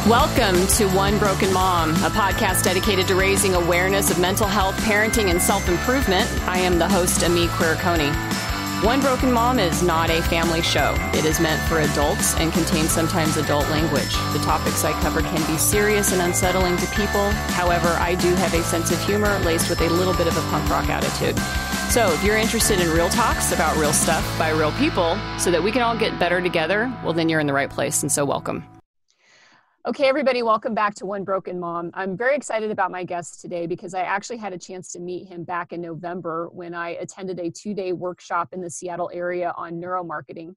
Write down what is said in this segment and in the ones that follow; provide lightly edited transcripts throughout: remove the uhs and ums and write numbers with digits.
Welcome to One Broken Mom, a podcast dedicated to raising awareness of mental health, parenting, and self-improvement. I am the host, Ameé. One Broken Mom is not a family show. It is meant for adults and contains sometimes adult language. The topics I cover can be serious and unsettling to people. However, I do have a sense of humor laced with a little bit of a punk rock attitude. So if you're interested in real talks about real stuff by real people so that we can all get better together, well, then you're in the right place, and so welcome. Okay, everybody, welcome back to One Broken Mom. I'm very excited about my guest today because I actually had a chance to meet him back in November when I attended a 2-day workshop in the Seattle area on neuromarketing,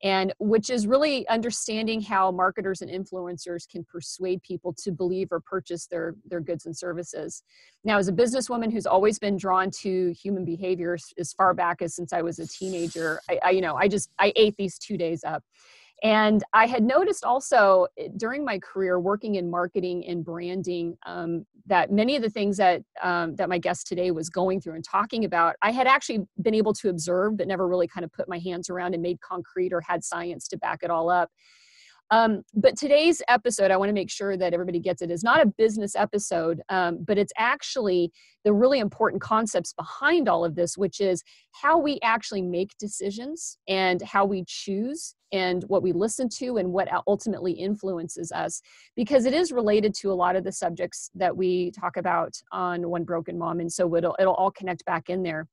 and which is really understanding how marketers and influencers can persuade people to believe or purchase their goods and services. Now, as a businesswoman who's always been drawn to human behavior as far back as since I was a teenager, I ate these 2 days up. And I had noticed also during my career working in marketing and branding that many of the things that my guest today was going through and talking about, I had actually been able to observe, but never really kind of put my hands around and made concrete or had science to back it all up. But today's episode, I want to make sure that everybody gets it, is not a business episode, but it's actually the really important concepts behind all of this, which is how we actually make decisions and how we choose and what we listen to and what ultimately influences us, because it is related to a lot of the subjects that we talk about on One Broken Mom. And so it'll all connect back in there.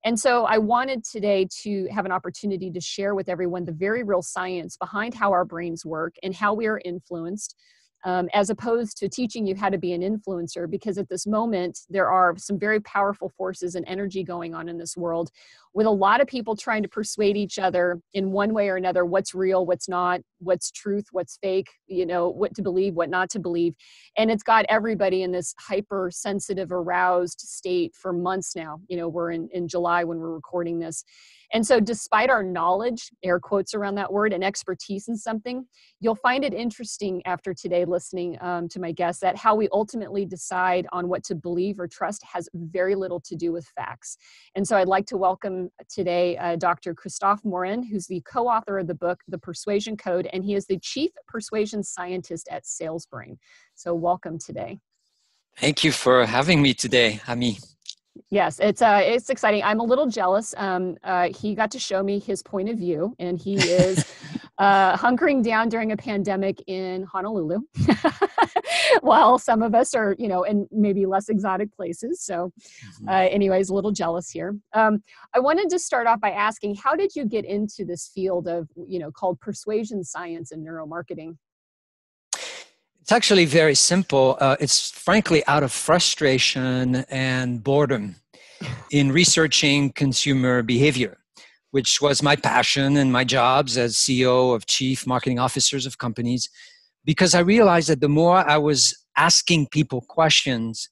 And so I wanted today to have an opportunity to share with everyone the very real science behind how our brains work and how we are influenced, as opposed to teaching you how to be an influencer, because at this moment, there are some very powerful forces and energy going on in this world with a lot of people trying to persuade each other in one way or another what's real, what's not, what's truth, what's fake, what to believe, what not to believe. And it's got everybody in this hypersensitive, aroused state for months now. We're in July when we're recording this. And so despite our knowledge, air quotes around that word, and expertise in something, you'll find it interesting after today listening to my guest that how we ultimately decide on what to believe or trust has very little to do with facts. And so I'd like to welcome today Dr. Christophe Morin, who's the co-author of the book, The Persuasion Code, and he is the Chief Persuasion Scientist at SalesBrain. So welcome today. Thank you for having me today, Ameé. Yes, it's exciting. I'm a little jealous. He got to show me his point of view, and he is hunkering down during a pandemic in Honolulu, while some of us are, in maybe less exotic places. So anyways, a little jealous here. I wanted to start off by asking, how did you get into this field of, called persuasion science and neuromarketing? It's actually very simple. It's frankly out of frustration and boredom in researching consumer behavior, which was my passion and my jobs as CEO of chief marketing officers of companies, because I realized that the more I was asking people questions,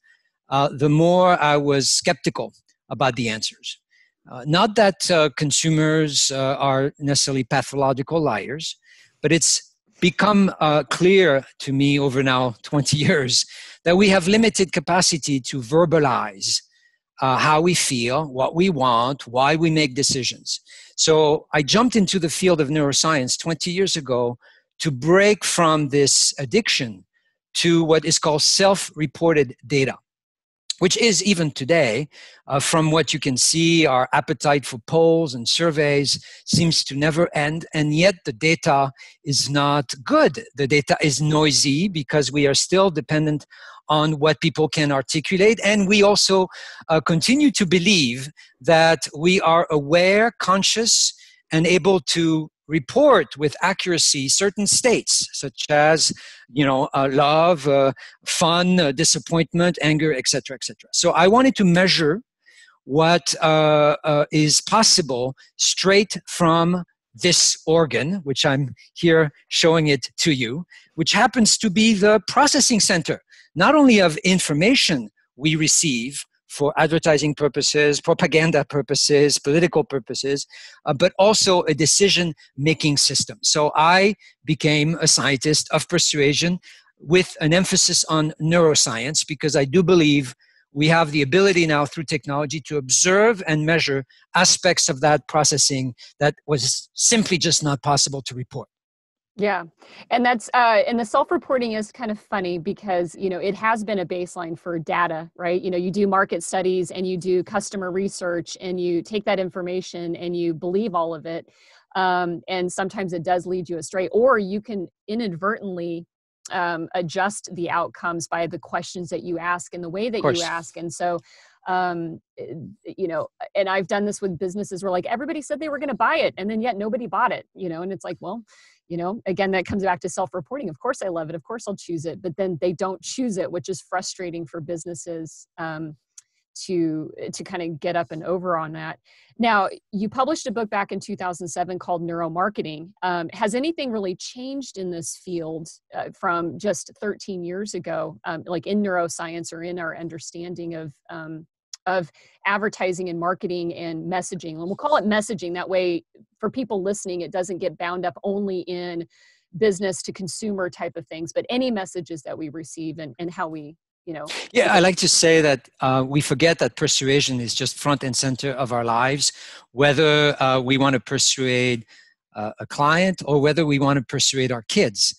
the more I was skeptical about the answers. Not that consumers are necessarily pathological liars, but it's become clear to me over now 20 years that we have limited capacity to verbalize how we feel, what we want, why we make decisions. So I jumped into the field of neuroscience 20 years ago to break from this addiction to what is called self-reported data, which is even today, from what you can see, our appetite for polls and surveys seems to never end, and yet the data is not good. The data is noisy because we are still dependent on what people can articulate, and we also continue to believe that we are aware, conscious, and able to report with accuracy certain states, such as, love, fun, disappointment, anger, etc., etc. So I wanted to measure what is possible straight from this organ, which I'm here showing it to you, which happens to be the processing center, not only of information we receive for advertising purposes, propaganda purposes, political purposes, but also a decision-making system. So I became a scientist of persuasion with an emphasis on neuroscience, because I do believe we have the ability now through technology to observe and measure aspects of that processing that was simply just not possible to report. Yeah. And and the self-reporting is kind of funny because, it has been a baseline for data, right? You do market studies and you do customer research and you take that information and you believe all of it. And sometimes it does lead you astray, or you can inadvertently adjust the outcomes by the questions that you ask and the way Of that you course. ask. And so, um, and I've done this with businesses where like everybody said they were going to buy it and then yet nobody bought it, and it's like, well, again, that comes back to self-reporting. Of course I love it. Of course I'll choose it. But then they don't choose it, which is frustrating for businesses to kind of get up and over on that. Now, you published a book back in 2007 called Neuromarketing. Has anything really changed in this field from just 13 years ago, like in neuroscience or in our understanding of advertising and marketing and messaging? And we'll call it messaging. That way, for people listening, it doesn't get bound up only in business to consumer type of things, but any messages that we receive and how we, Yeah, I like to say that we forget that persuasion is just front and center of our lives, whether we want to persuade a client or whether we want to persuade our kids.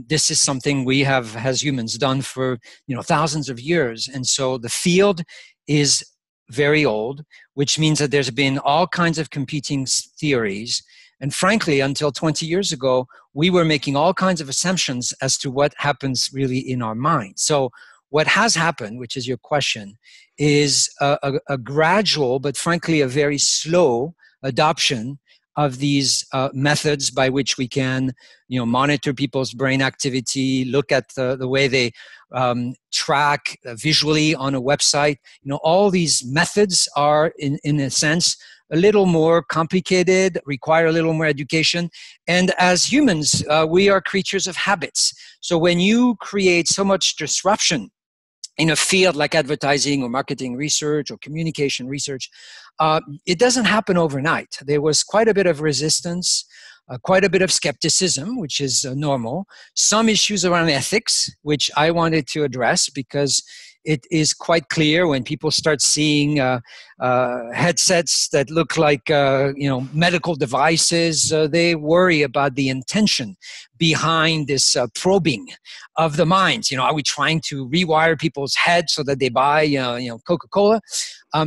This is something we have, as humans, done for thousands of years, and so the field is very old, which means that there's been all kinds of competing theories. And frankly, until 20 years ago, we were making all kinds of assumptions as to what happens really in our mind. So what has happened, which is your question, is a gradual, but frankly, a very slow adoption of these methods by which we can, monitor people's brain activity, look at the way they track visually on a website. All these methods are, in a sense, a little more complicated, require a little more education. And as humans, we are creatures of habits. So when you create so much disruption in a field like advertising or marketing research or communication research, it doesn't happen overnight. There was quite a bit of resistance, quite a bit of skepticism, which is normal. Some issues around ethics, which I wanted to address because it is quite clear when people start seeing headsets that look like medical devices, they worry about the intention behind this probing of the minds. Are we trying to rewire people's heads so that they buy Coca-Cola?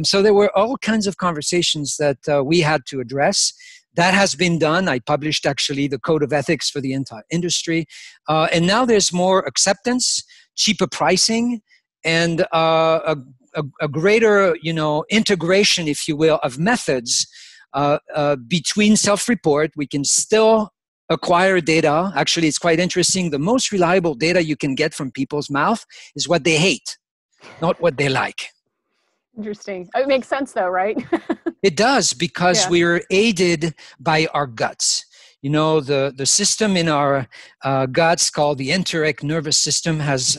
So there were all kinds of conversations that we had to address. That has been done. I published actually the code of ethics for the entire industry. And now there's more acceptance, cheaper pricing, and a greater, integration, if you will, of methods between self-report. We can still acquire data. Actually, it's quite interesting. The most reliable data you can get from people's mouth is what they hate, not what they like. Interesting. It makes sense though, right? It does, because Yeah. we're aided by our guts. The system in our guts called the enteric nervous system has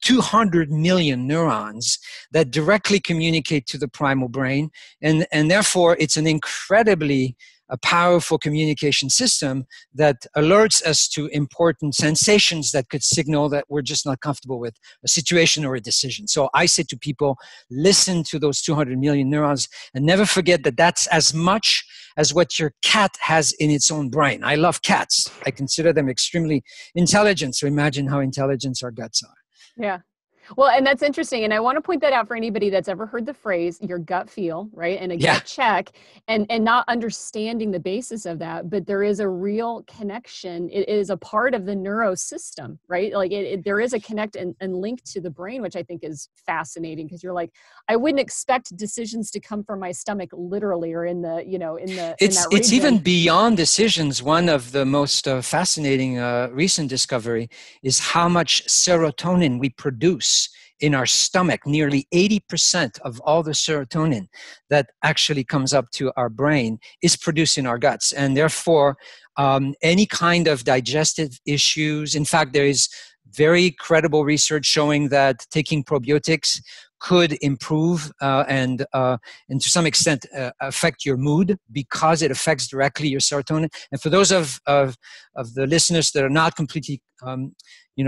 200 million neurons that directly communicate to the primal brain. And therefore, it's an incredibly powerful communication system that alerts us to important sensations that could signal that we're just not comfortable with a situation or a decision. So I say to people, listen to those 200 million neurons and never forget that that's as much as what your cat has in its own brain. I love cats. I consider them extremely intelligent. So imagine how intelligent our guts are. Yeah. Well, and that's interesting. And I want to point that out for anybody that's ever heard the phrase, your gut feel, right? And a gut check, and not understanding the basis of that. But there is a real connection. It is a part of the neuro system, right? Like there is a connect and link to the brain, which I think is fascinating, because you're like, I wouldn't expect decisions to come from my stomach literally, or in the, in that region. It's even beyond decisions. One of the most fascinating recent discovery is how much serotonin we produce in our stomach. Nearly 80% of all the serotonin that actually comes up to our brain is produced in our guts. And therefore, any kind of digestive issues, in fact, there is very credible research showing that taking probiotics could improve and to some extent affect your mood, because it affects directly your serotonin. And for those of the listeners that are not completely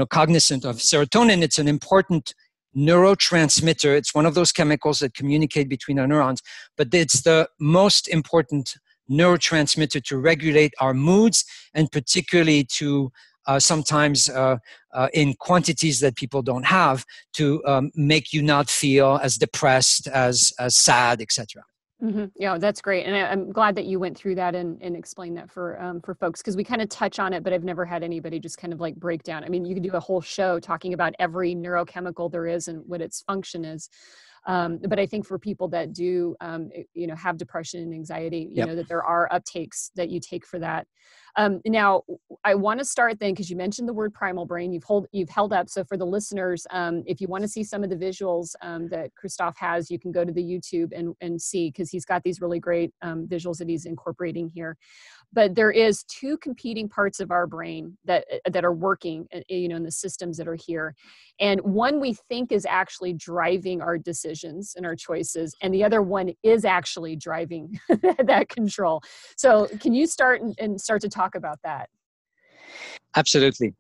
cognizant of serotonin, it's an important neurotransmitter. It's one of those chemicals that communicate between our neurons, but it's the most important neurotransmitter to regulate our moods, and particularly to sometimes in quantities that people don't have, to make you not feel as depressed, as sad, etc. Mm-hmm. Yeah, that's great. And I'm glad that you went through that and explained that for folks, because we kind of touch on it, but I've never had anybody just kind of like break down. I mean, you could do a whole show talking about every neurochemical there is and what its function is. But I think for people that do, have depression and anxiety, you know, that there are uptakes that you take for that. Now, I want to start then, because you mentioned the word primal brain. You've held up. So for the listeners, if you want to see some of the visuals that Christophe has, you can go to the YouTube and see, because he's got these really great visuals that he's incorporating here. But there is two competing parts of our brain that are working, in the systems that are here. And one we think is actually driving our decisions and our choices, and the other one is actually driving that control. So can you start to talk about that? Absolutely.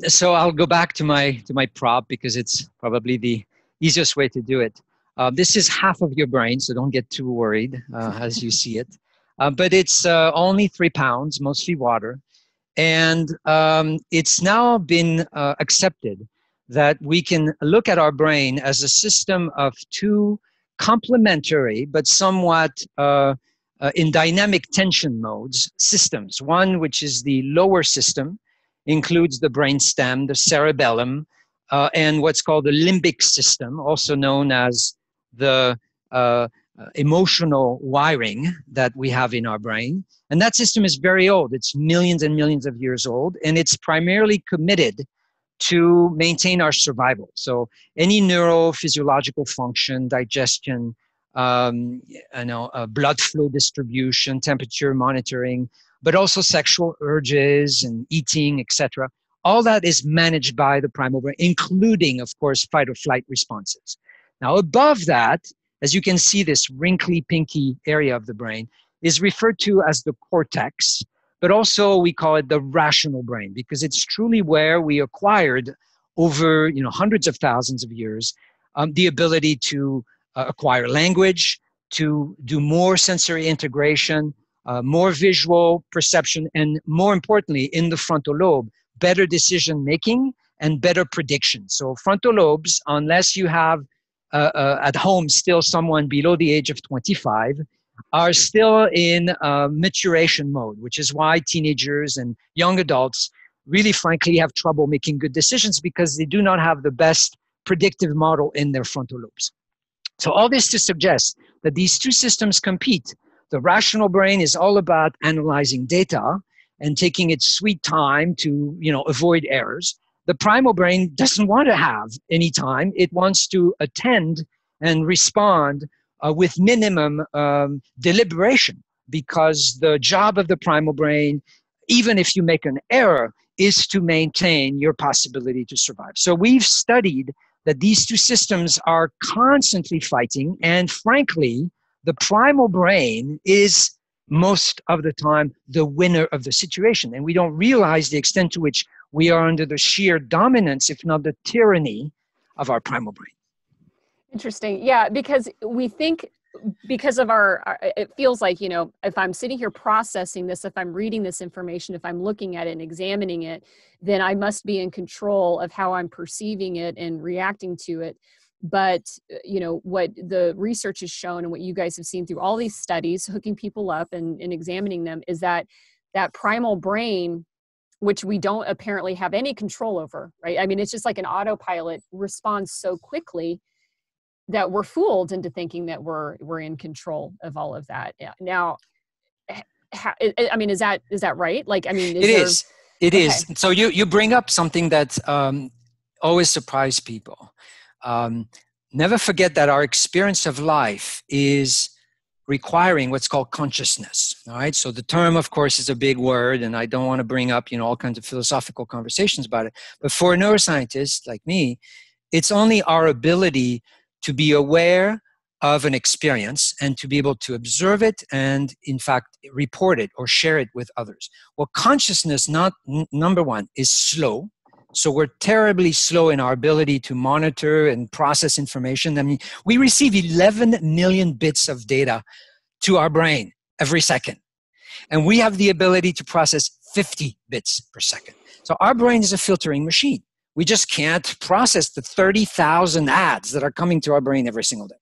So I'll go back to my prop, because it's probably the easiest way to do it. This is half of your brain, so don't get too worried as you see it. But it's only 3 pounds, mostly water. And it's now been accepted that we can look at our brain as a system of two complementary but somewhat in dynamic tension modes systems. One, which is the lower system, includes the brainstem, the cerebellum, and what's called the limbic system, also known as the emotional wiring that we have in our brain. And that system is very old. It's millions and millions of years old, and it's primarily committed to maintain our survival. So any neurophysiological function, digestion, blood flow distribution, temperature monitoring, but also sexual urges and eating, etc. All that is managed by the primal brain, including, of course, fight or flight responses. Now, above that, as you can see, this wrinkly, pinky area of the brain is referred to as the cortex, but also we call it the rational brain, because it's truly where we acquired over hundreds of thousands of years the ability to acquire language, to do more sensory integration, more visual perception, and more importantly, in the frontal lobe, better decision making and better prediction. So frontal lobes, unless you have at home still someone below the age of 25, are still in maturation mode, which is why teenagers and young adults really frankly have trouble making good decisions, because they do not have the best predictive model in their frontal lobes. So all this to suggest that these two systems compete. The rational brain is all about analyzing data and taking its sweet time to avoid errors. The primal brain doesn't want to have any time. It wants to attend and respond with minimum deliberation, because the job of the primal brain, even if you make an error, is to maintain your possibility to survive. So we've studied that these two systems are constantly fighting, and frankly, the primal brain is most of the time the winner of the situation. And we don't realize the extent to which we are under the sheer dominance, if not the tyranny, of our primal brain. Interesting. Yeah, because we think because of it feels like, if I'm sitting here processing this, if I'm reading this information, if I'm looking at it and examining it, then I must be in control of how I'm perceiving it and reacting to it. But, what the research has shown and what you guys have seen through all these studies, hooking people up and examining them, is that primal brain, which we don't apparently have any control over, right? I mean, it's just like an autopilot, responds so quickly that we're fooled into thinking that we're in control of all of that. Yeah. Now, is that right? Like, I mean, It is. So you bring up something that always surprises people. Never forget that our experience of life is requiring what's called consciousness. All right. So the term, of course, is a big word, and I don't want to bring up, all kinds of philosophical conversations about it. But for a neuroscientist like me, it's only our ability to be aware of an experience and to be able to observe it and, in fact, report it or share it with others. Well, consciousness, number one, is slow. So we're terribly slow in our ability to monitor and process information. I mean, we receive 11 million bits of data to our brain every second. And we have the ability to process 50 bits per second. So our brain is a filtering machine. We just can't process the 30,000 ads that are coming to our brain every single day.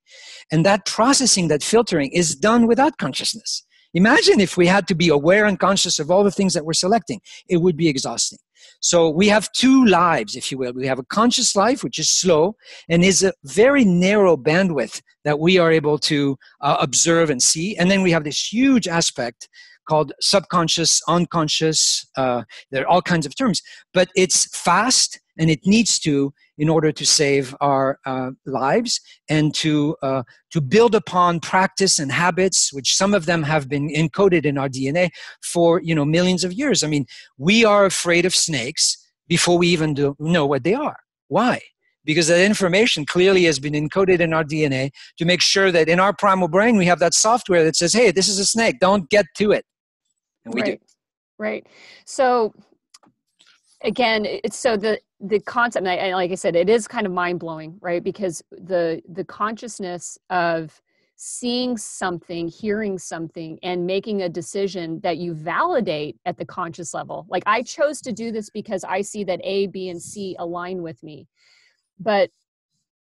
And that processing, that filtering is done without consciousness. Imagine if we had to be aware and conscious of all the things that we're selecting. It would be exhausting. So we have two lives, if you will. We have a conscious life, which is slow and is a very narrow bandwidth that we are able to observe and see. And then we have this huge aspect called subconscious, unconscious. There are all kinds of terms, but it's fast and it needs to in order to save our lives and to build upon practice and habits, which some of them have been encoded in our DNA for millions of years. I mean, we are afraid of snakes before we even know what they are. Why? Because that information clearly has been encoded in our DNA to make sure that in our primal brain we have that software that says, hey, this is a snake, don't get to it. And we do. Right. So again, it's so the concept, and like I said, it is kind of mind-blowing, right? Because the consciousness of seeing something, hearing something, and making a decision that you validate at the conscious level. Like, I chose to do this because I see that A, B, and C align with me. But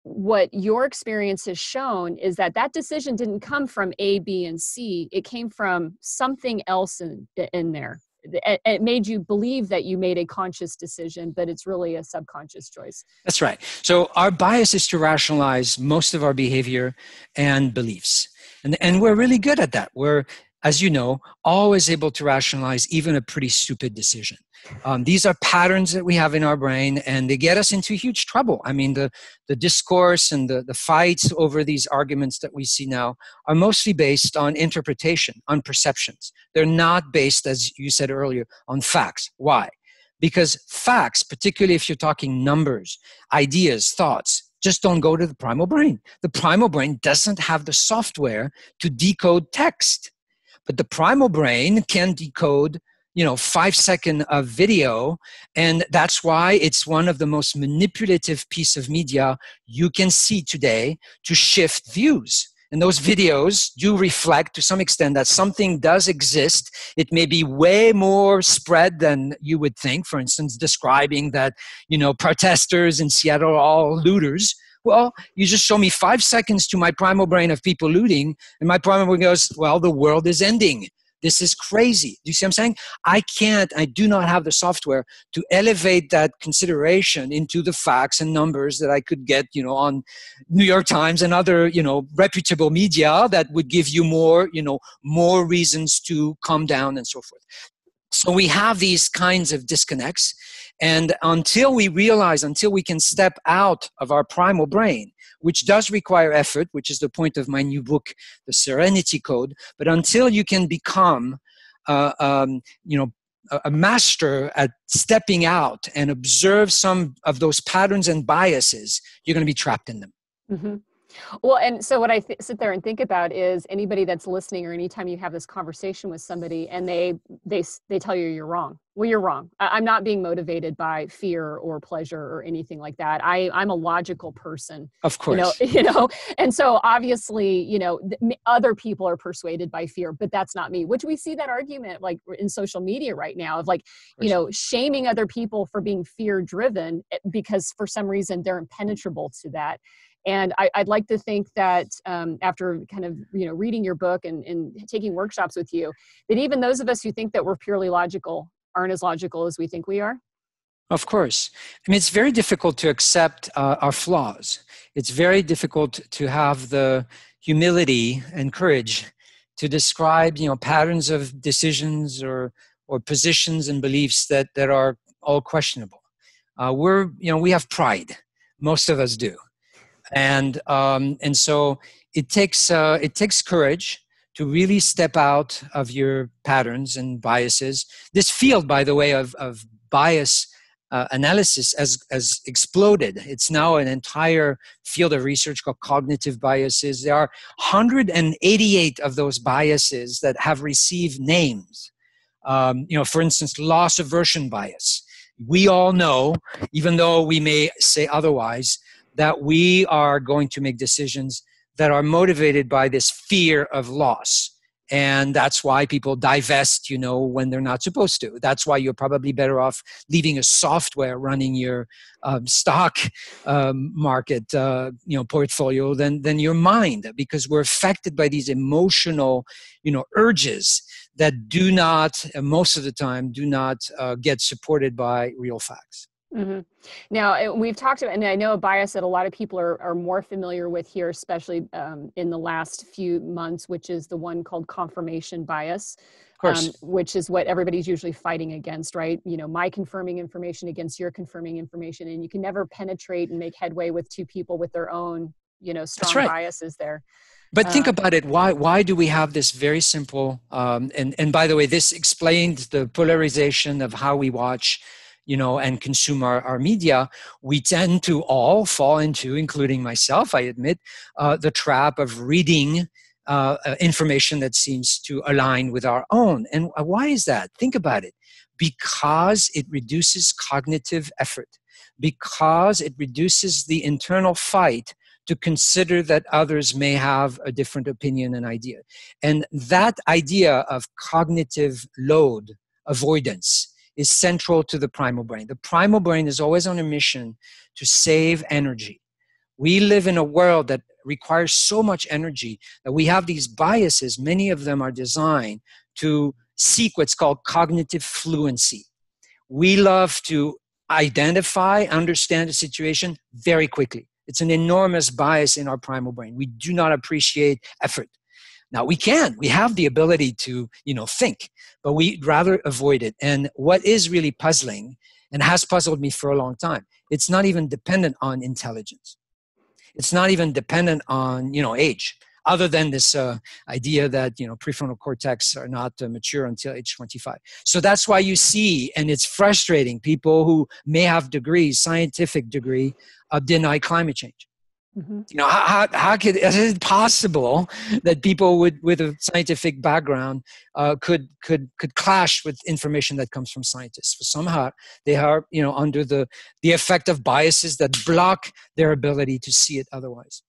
what your experience has shown is that that decision didn't come from A, B, and C. It came from something else in there. It made you believe that you made a conscious decision, but it's really a subconscious choice. That's right. So our bias is to rationalize most of our behavior and beliefs. And we're really good at that. We're, as you know, always able to rationalize even a pretty stupid decision. These are patterns that we have in our brain, and they get us into huge trouble. I mean, the discourse and the fights over these arguments that we see now are mostly based on interpretation, on perceptions. They're not based, as you said earlier, on facts. Why? Because facts, particularly if you're talking numbers, ideas, thoughts, just don't go to the primal brain. The primal brain doesn't have the software to decode text. But the primal brain can decode 5-second of video, and that's why it's one of the most manipulative piece of media you can see today to shift views. And those videos do reflect to some extent that something does exist. It may be way more spread than you would think. For instance, describing that, protesters in Seattle are all looters. Well, you just show me 5 seconds to my primal brain of people looting, and my primal brain goes, well, the world is ending. This is crazy. Do you see what I'm saying? I do not have the software to elevate that consideration into the facts and numbers that I could get, on New York Times and other, reputable media that would give you more reasons to calm down and so forth. So we have these kinds of disconnects. And until we can step out of our primal brain, which does require effort, which is the point of my new book, The Serenity Code, but until you can become, a master at stepping out and observe some of those patterns and biases, you're going to be trapped in them. Mm-hmm. Well, and so what I sit there and think about is anybody that's listening, or anytime you have this conversation with somebody and they tell you you're wrong. Well, you're wrong. I'm not being motivated by fear or pleasure or anything like that. I'm a logical person. Of course. And so obviously, other people are persuaded by fear, but that's not me, which we see that argument like in social media right now of like, shaming other people for being fear driven because for some reason they're impenetrable to that. And I'd like to think that after kind of, reading your book and taking workshops with you, that even those of us who think that we're purely logical aren't as logical as we think we are. Of course. I mean, it's very difficult to accept our flaws. It's very difficult to have the humility and courage to describe, patterns of decisions or positions and beliefs that are all questionable. We have pride. Most of us do. And so it takes courage to really step out of your patterns and biases. This field, by the way, of bias analysis has exploded. It's now an entire field of research called cognitive biases. There are 188 of those biases that have received names. For instance, loss aversion bias. We all know, even though we may say otherwise, that we are going to make decisions that are motivated by this fear of loss. And that's why people divest, when they're not supposed to. That's why you're probably better off leaving a software running your stock market, portfolio than your mind, because we're affected by these emotional, urges that do not, most of the time, do not get supported by real facts. Mm-hmm. Now, we've talked about, and I know a bias that a lot of people are more familiar with here, especially in the last few months, which is the one called confirmation bias, Of course. which is what everybody's usually fighting against, right? My confirming information against your confirming information, and you can never penetrate and make headway with two people with their own, strong biases there. But think about it. Why do we have this very simple, and by the way, this explains the polarization of how we watch and consume our media. We tend to all fall into, including myself, I admit, the trap of reading information that seems to align with our own. And why is that? Think about it. Because it reduces cognitive effort, because it reduces the internal fight to consider that others may have a different opinion and idea. And that idea of cognitive load avoidance is central to the primal brain. The primal brain is always on a mission to save energy. We live in a world that requires so much energy that we have these biases. Many of them are designed to seek what's called cognitive fluency. We love to identify, understand a situation very quickly. It's an enormous bias in our primal brain. We do not appreciate effort. Now we have the ability to, think, but we'd rather avoid it. And what is really puzzling, and has puzzled me for a long time, it's not even dependent on intelligence. It's not even dependent on, age, other than this idea that, prefrontal cortex are not mature until age 25. So that's why you see, and it's frustrating, people who may have degrees, scientific degree, deny climate change. Mm-hmm. Is it possible that people with a scientific background could clash with information that comes from scientists? Somehow they are, under the effect of biases that block their ability to see it otherwise.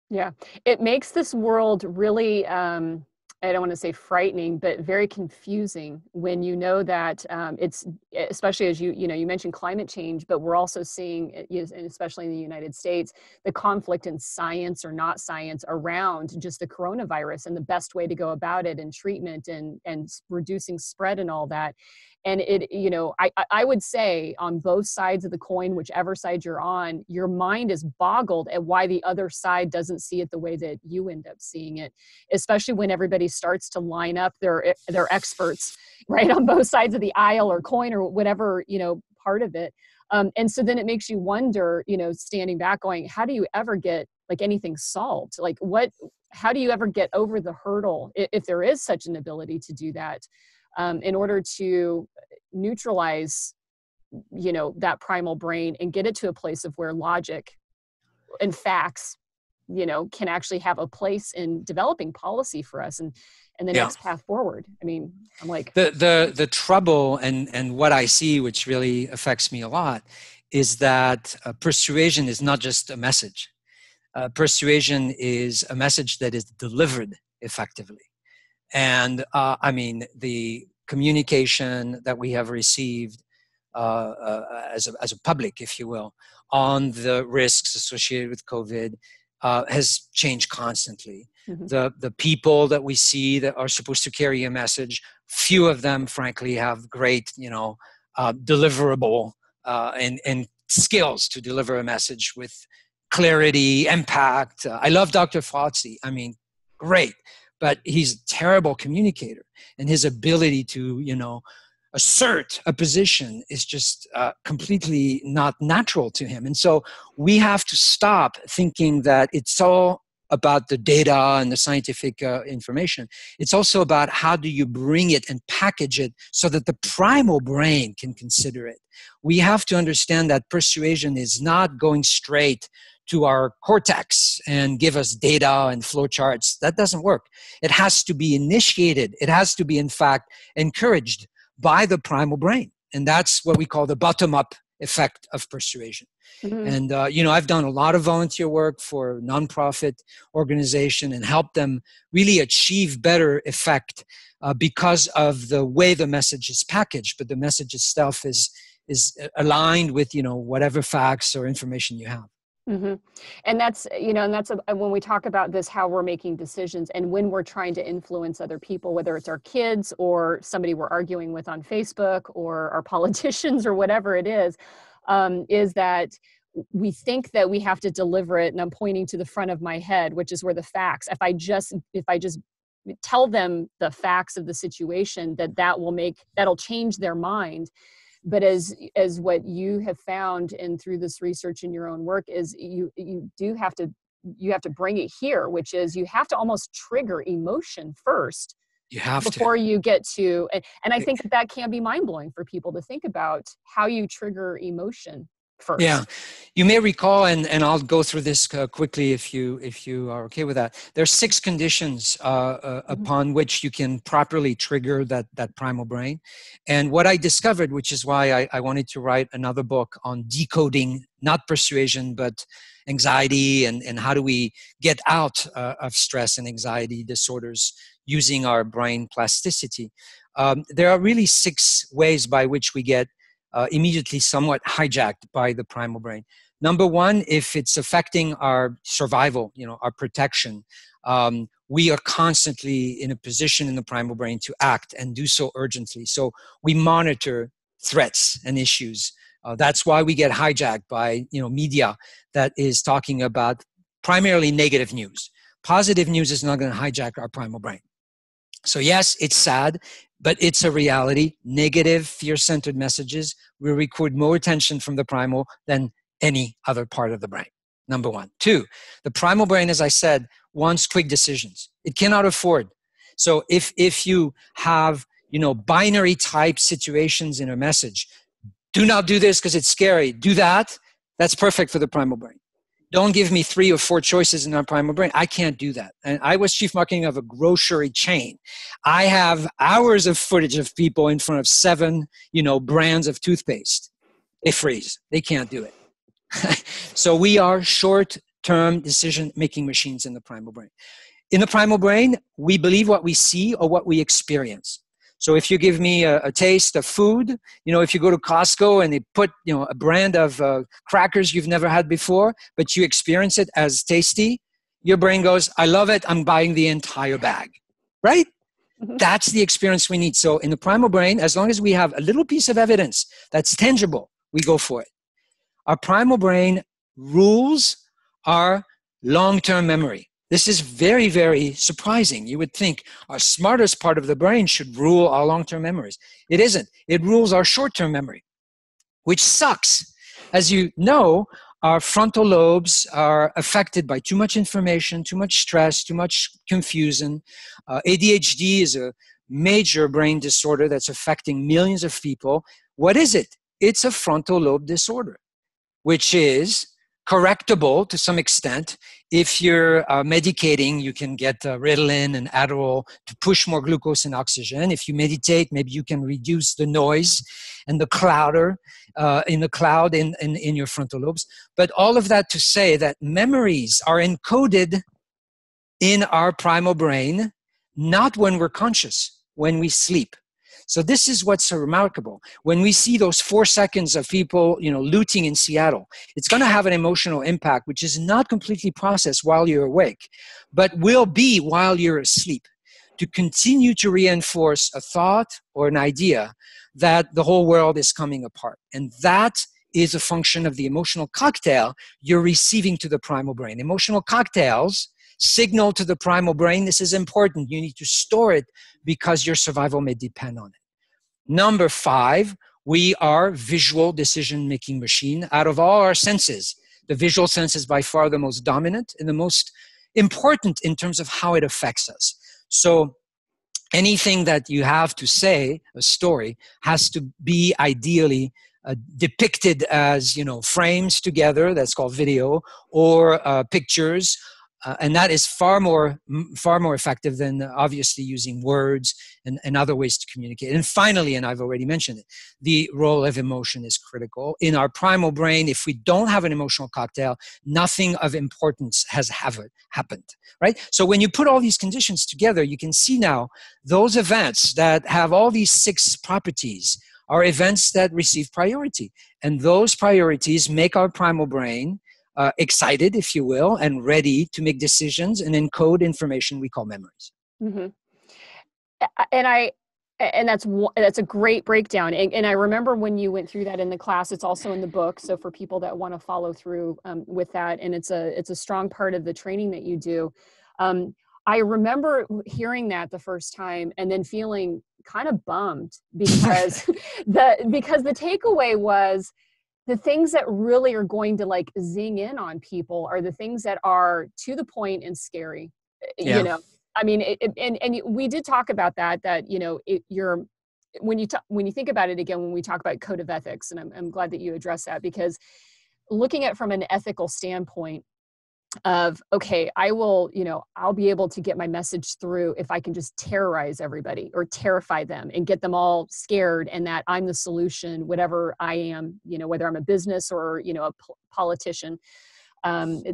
Yeah, it makes this world really, I don't want to say frightening, but very confusing when you know that it's, especially as you mentioned climate change, but we're also seeing, and especially in the United States, the conflict in science or not science around just the coronavirus and the best way to go about it and treatment and reducing spread and all that. And I would say on both sides of the coin, whichever side you're on, your mind is boggled at why the other side doesn't see it the way that you end up seeing it, especially when everybody starts to line up their experts, right, on both sides of the aisle or coin or whatever, part of it. And so then it makes you wonder, standing back going, how do you ever get like anything solved? Like how do you ever get over the hurdle if there is such an ability to do that? In order to neutralize, that primal brain and get it to a place of where logic and facts, can actually have a place in developing policy for us and the next path forward. I mean, I'm like the trouble and what I see, which really affects me a lot, is that persuasion is not just a message. Persuasion is a message that is delivered effectively. And the communication that we have received as a public, if you will, on the risks associated with COVID has changed constantly. Mm-hmm. The people that we see that are supposed to carry a message, few of them, frankly, have great, deliverable and skills to deliver a message with clarity, impact. I love Dr. Fauci. Great. But he's a terrible communicator, and his ability to, assert a position is just completely not natural to him. And so we have to stop thinking that it's all about the data and the scientific information. It's also about how do you bring it and package it so that the primal brain can consider it. We have to understand that persuasion is not going straight to our cortex and give us data and flowcharts. That doesn't work. It has to be initiated. It has to be, in fact, encouraged by the primal brain. And that's what we call the bottom-up effect of persuasion. Mm-hmm. And, I've done a lot of volunteer work for nonprofit organization and helped them really achieve better effect because of the way the message is packaged, but the message itself is aligned with, whatever facts or information you have. Mm-hmm. And that's, when we talk about this, how we're making decisions and when we're trying to influence other people, whether it's our kids or somebody we're arguing with on Facebook or our politicians or whatever it is that we think that we have to deliver it. And I'm pointing to the front of my head, which is where the facts, if I just tell them the facts of the situation, that'll change their mind. But as what you have found and through this research in your own work is you have to bring it here, which is you have to almost trigger emotion first. You have before you get to, and I think that can be mind-blowing for people to think about how you trigger emotion first. Yeah, you may recall, and I'll go through this quickly if you are okay with that. There's 6 conditions upon which you can properly trigger that primal brain. And what I discovered, which is why I wanted to write another book on decoding, not persuasion, but anxiety and how do we get out of stress and anxiety disorders using our brain plasticity. There are really 6 ways by which we get immediately somewhat hijacked by the primal brain. Number 1, if it's affecting our survival, our protection, we are constantly in a position in the primal brain to act and do so urgently. So we monitor threats and issues. That's why we get hijacked by media that is talking about primarily negative news. Positive news is not going to hijack our primal brain. So yes, it's sad, but it's a reality. Negative, fear-centered messages will record more attention from the primal than any other part of the brain. Number 1. 2, the primal brain, as I said, wants quick decisions. It cannot afford. So if you have, binary type situations in a message, do not do this because it's scary. Do that. That's perfect for the primal brain. Don't give me 3 or 4 choices in our primal brain. I can't do that. And I was chief marketing of a grocery chain. I have hours of footage of people in front of 7, brands of toothpaste. They freeze. They can't do it. So we are short-term decision-making machines in the primal brain. In the primal brain, we believe what we see or what we experience. So if you give me a taste of food, if you go to Costco and they put, a brand of crackers you've never had before, but you experience it as tasty, your brain goes, I love it, I'm buying the entire bag, right? Mm-hmm. That's the experience we need. So in the primal brain, as long as we have a little piece of evidence that's tangible, we go for it. Our primal brain rules our long-term memory. This is very, very surprising. You would think our smartest part of the brain should rule our long-term memories. It isn't. It rules our short-term memory, which sucks. As you know, our frontal lobes are affected by too much information, too much stress, too much confusion. ADHD is a major brain disorder that's affecting millions of people. What is it? It's a frontal lobe disorder, which is correctable to some extent. If you're medicating, you can get Ritalin and Adderall to push more glucose and oxygen. If you meditate, maybe you can reduce the noise and the clouder in the cloud in your frontal lobes. But all of that to say that memories are encoded in our primal brain, not when we're conscious, when we sleep. So this is what's so remarkable. When we see those 4 seconds of people, looting in Seattle, it's going to have an emotional impact, which is not completely processed while you're awake, but will be while you're asleep, to continue to reinforce a thought or an idea that the whole world is coming apart. And that is a function of the emotional cocktail you're receiving to the primal brain. Emotional cocktails signal to the primal brain, this is important. You need to store it because your survival may depend on it. Number 5, we are visual decision-making machine. Out of all our senses, the visual sense is by far the most dominant and the most important in terms of how it affects us. So anything that you have to say, a story, has to be ideally depicted as, frames together, that's called video, or pictures, And that is far more effective than obviously using words and other ways to communicate. And finally, and I've already mentioned it, the role of emotion is critical. In our primal brain, if we don't have an emotional cocktail, nothing of importance has happened, right? So when you put all these conditions together, you can see now those events that have all these 6 properties are events that receive priority. And those priorities make our primal brain excited, if you will, and ready to make decisions and encode information we call memories. Mm-hmm. And that's a great breakdown. And I remember when you went through that in the class. It's also in the book. So for people that want to follow through with that, and it's a strong part of the training that you do. I remember hearing that the first time and then feeling kind of bummed because the takeaway was, the things that really are going to like zing in on people are the things that are to the point and scary. Yeah. You know, I mean, and we did talk about that, you know, when you think about it again, when we talk about code of ethics, and I'm glad that you addressed that, because looking at it from an ethical standpoint of, okay, I'll be able to get my message through if I can just terrorize everybody or terrify them and get them all scared, and that I'm the solution, whatever I am, you know, whether I'm a business or, you know, a politician,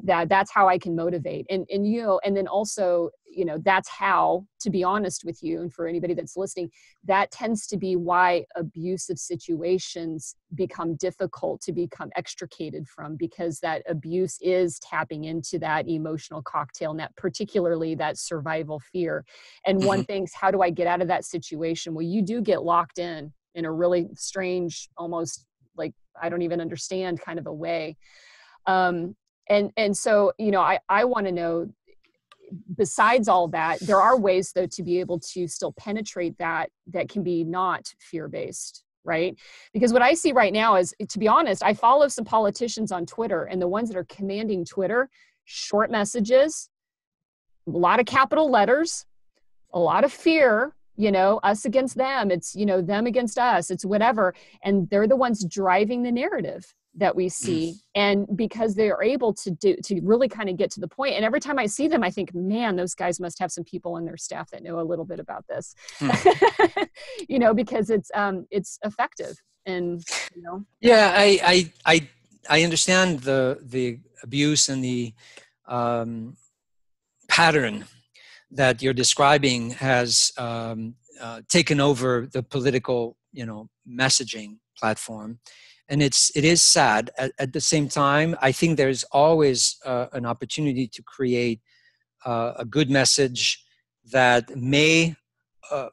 that's how I can motivate. And, you know, and then also, you know, that's how, to be honest with you, and for anybody that's listening, that tends to be why abusive situations become difficult to become extricated from, because that abuse is tapping into that emotional cocktail, and that particularly that survival fear. And one thing's, how do I get out of that situation? Well, you do get locked in a really strange, almost like, I don't even understand kind of a way. And so, you know, I want to know, besides all that, there are ways though to be able to still penetrate that can be not fear-based, right? Because what I see right now is, to be honest, I follow some politicians on Twitter, and the ones that are commanding Twitter, short messages, a lot of capital letters, a lot of fear, you know, us against them. It's, you know, them against us, it's whatever. And they're the ones driving the narrative that we see. And because they're able to really kind of get to the point. And every time I see them, I think, man, those guys must have some people on their staff that know a little bit about this, you know, because it's effective. And, you know. Yeah, I understand the abuse and the pattern that you're describing has taken over the political, you know, messaging platform. And it is sad. At the same time, I think there's always an opportunity to create a good message that may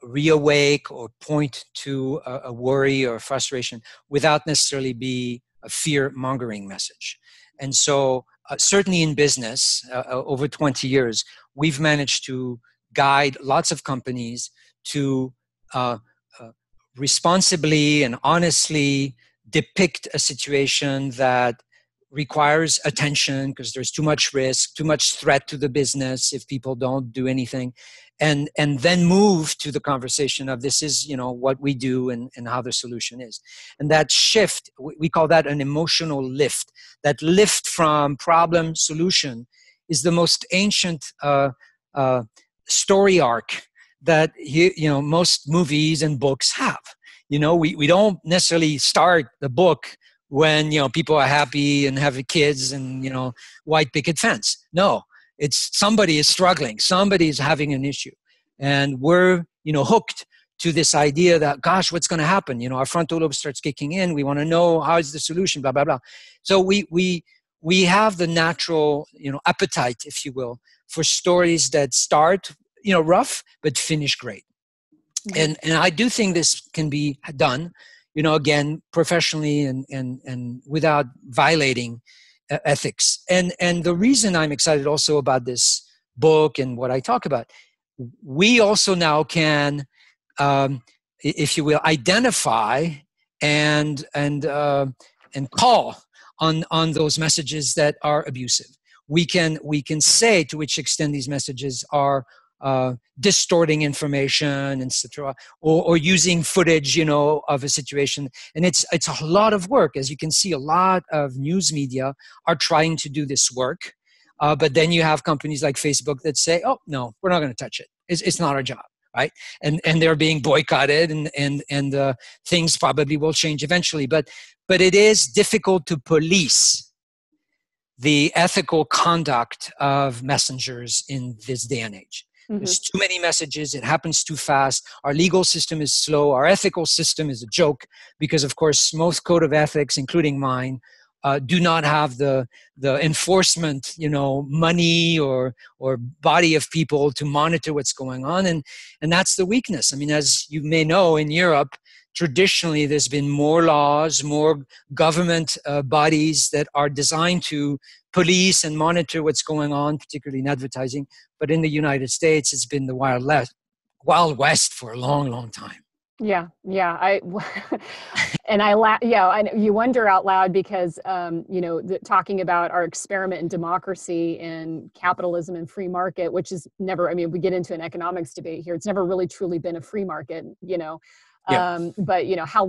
reawake or point to a worry or frustration without necessarily be a fear-mongering message. And so certainly in business, over 20 years, we've managed to guide lots of companies to responsibly and honestly depict a situation that requires attention because there's too much risk, too much threat to the business if people don't do anything, and then move to the conversation of, this is, you know, what we do and how the solution is. And that shift, we call that an emotional lift. That lift from problem solution is the most ancient story arc that, you know, most movies and books have. You know, we don't necessarily start the book when, you know, people are happy and have kids and, you know, white picket fence. No, it's somebody is struggling. Somebody is having an issue. And we're, you know, hooked to this idea that, gosh, what's going to happen? You know, our frontal lobe starts kicking in. We want to know, how is the solution, blah, blah, blah. So we have the natural, you know, appetite, if you will, for stories that start, you know, rough, but finish great. And I do think this can be done, you know, again, professionally and without violating ethics. And the reason I'm excited also about this book and what I talk about, we also now can, if you will, identify and call on those messages that are abusive. We can say to which extent these messages are distorting information, etc., or using footage, you know, of a situation. And it's a lot of work. As you can see, a lot of news media are trying to do this work. But then you have companies like Facebook that say, oh, no, we're not going to touch it. It's not our job, right? And they're being boycotted, and things probably will change eventually. But it is difficult to police the ethical conduct of messengers in this day and age. Mm-hmm. There's too many messages. It happens too fast. Our legal system is slow. Our ethical system is a joke because, of course, most code of ethics, including mine, do not have the enforcement, money or body of people to monitor what's going on, and that's the weakness. I mean, as you may know, in Europe, traditionally there's been more laws, more government bodies that are designed to police and monitor what's going on, particularly in advertising. But in the United States, it's been the Wild West for a long, long time. Yeah. You wonder out loud because, talking about our experiment in democracy and capitalism and free market, which is never, we get into an economics debate here. It's never really truly been a free market, but how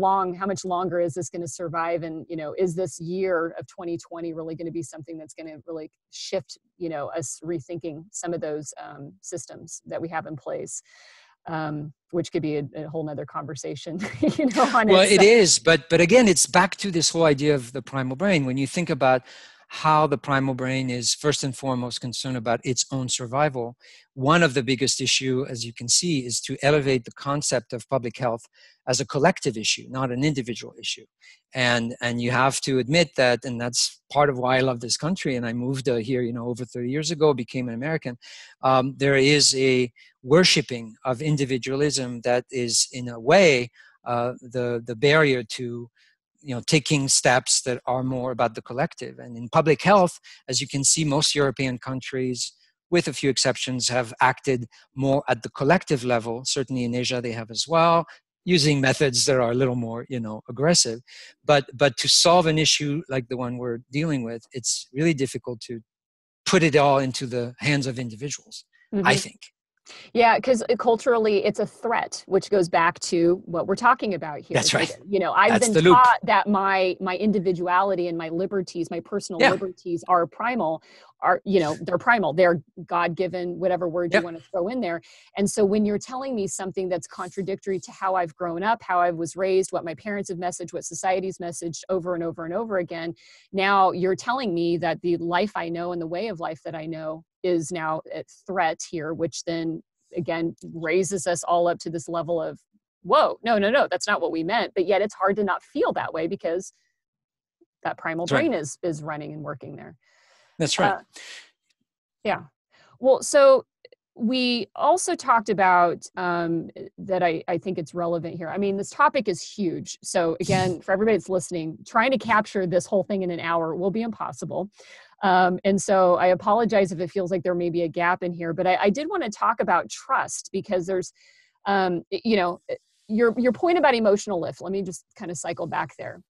much longer is this going to survive? And, is this year of 2020 really going to be something that's going to really shift, us rethinking some of those systems that we have in place? Which could be a whole nother conversation, it is, but again, it's back to this whole idea of the primal brain. When you think about how the primal brain is first and foremost concerned about its own survival, one of the biggest issue, as you can see, is to elevate the concept of public health as a collective issue, not an individual issue. And you have to admit that, and that's part of why I love this country. And I moved here, over 30 years ago, became an American. There is a worshiping of individualism that is, in a way, the barrier to taking steps that are more about the collective. And in public health, as you can see, most European countries, with a few exceptions, have acted more at the collective level. Certainly in Asia, they have as well, using methods that are a little more, aggressive. But to solve an issue like the one we're dealing with, it's really difficult to put it all into the hands of individuals, mm-hmm. I think. Yeah, because culturally it's a threat, which goes back to what we're talking about here. That's right. I've been taught that my individuality and my liberties, my personal liberties are primal, they're primal. They're God-given, whatever word you want to throw in there. And so when you're telling me something that's contradictory to how I've grown up, how I was raised, what my parents have messaged, what society's messaged over and over and over again, now you're telling me that the life I know and the way of life that I know is now at threat here, which then again raises us all up to this level of, whoa, no, that's not what we meant. But yet it's hard to not feel that way because that primal brain is running and working there. That's right. Yeah. Well, so we also talked about that I think it's relevant here. I mean, this topic is huge. So again, for everybody that's listening, trying to capture this whole thing in an hour will be impossible. And so I apologize if it feels like there may be a gap in here, but I did want to talk about trust because there's, your point about emotional lift. Let me just kind of cycle back there.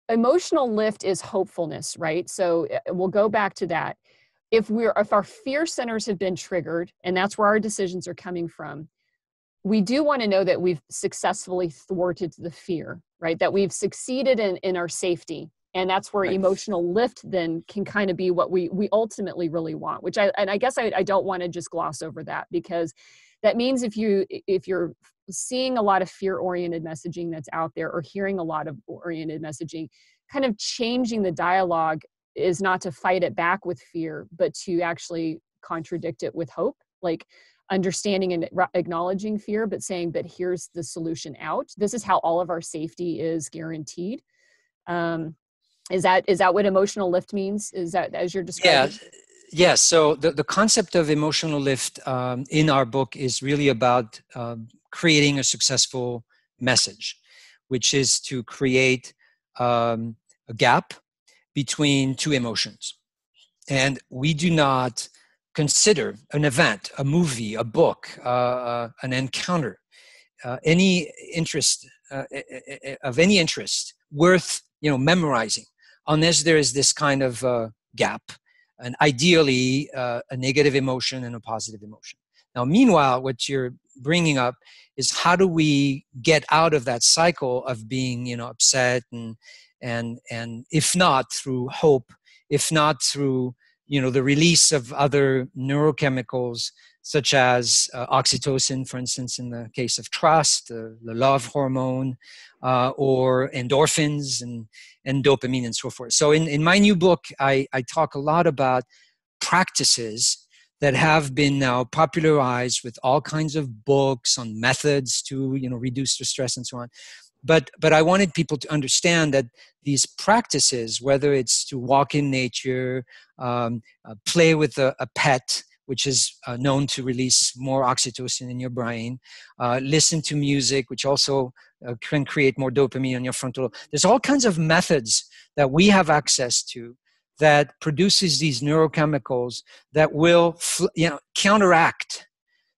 Emotional lift is hopefulness, right? So we'll go back to that. If our fear centers have been triggered, and that's where our decisions are coming from, we do want to know that we've successfully thwarted the fear, right? That we've succeeded in our safety. And that's where emotional lift then can kind of be what we ultimately really want, which I guess I don't want to just gloss over that, because that means if you're seeing a lot of fear-oriented messaging that's out there or hearing a lot of oriented messaging, kind of changing the dialogue is not to fight it back with fear, but to actually contradict it with hope, like understanding and acknowledging fear, but saying, but here's the solution out. This is how all of our safety is guaranteed. Is that what emotional lift means? Is that as you're describing? Yeah. So the concept of emotional lift in our book is really about creating a successful message, which is to create a gap between two emotions. And we do not consider an event, a movie, a book, an encounter, any interest of any interest worth memorizing, unless there is this kind of gap, and ideally a negative emotion and a positive emotion. Now, meanwhile, what you're bringing up is how do we get out of that cycle of being upset and if not through hope, if not through the release of other neurochemicals, such as oxytocin, for instance, in the case of trust, the love hormone, or endorphins and dopamine and so forth. So in my new book, I talk a lot about practices that have been now popularized with all kinds of books on methods to reduce the stress and so on. But I wanted people to understand that these practices, whether it's to walk in nature, play with a pet, which is known to release more oxytocin in your brain, listen to music, which also can create more dopamine on your frontal lobe. There's all kinds of methods that we have access to that produces these neurochemicals that will counteract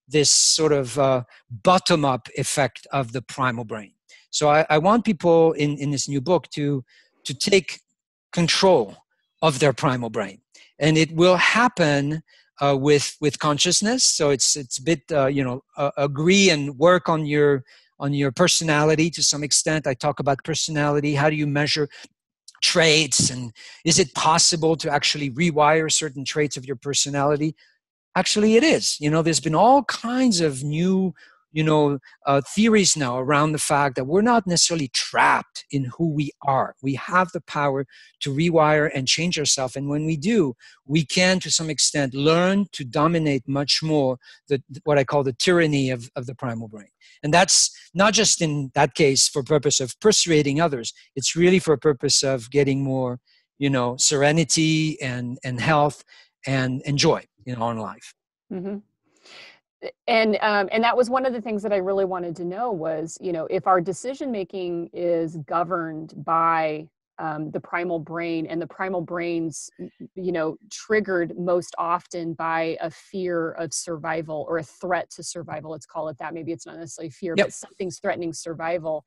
this sort of bottom-up effect of the primal brain. So I want people in this new book to take control of their primal brain, and it will happen with consciousness. So it's a bit agree and work on your personality to some extent. I talk about personality. How do you measure traits, and is it possible to actually rewire certain traits of your personality? Actually, it is. There's been all kinds of new theories now around the fact that we're not necessarily trapped in who we are. We have the power to rewire and change ourselves. And when we do, we can, to some extent, learn to dominate much more what I call the tyranny of the primal brain. And that's not just in that case for purpose of persuading others. It's really for a purpose of getting more, serenity and health and joy in life. Mm-hmm. And that was one of the things that I really wanted to know was, if our decision making is governed by the primal brain, and the primal brain's, triggered most often by a fear of survival or a threat to survival. Let's call it that. Maybe it's not necessarily fear, Yep. but something's threatening survival.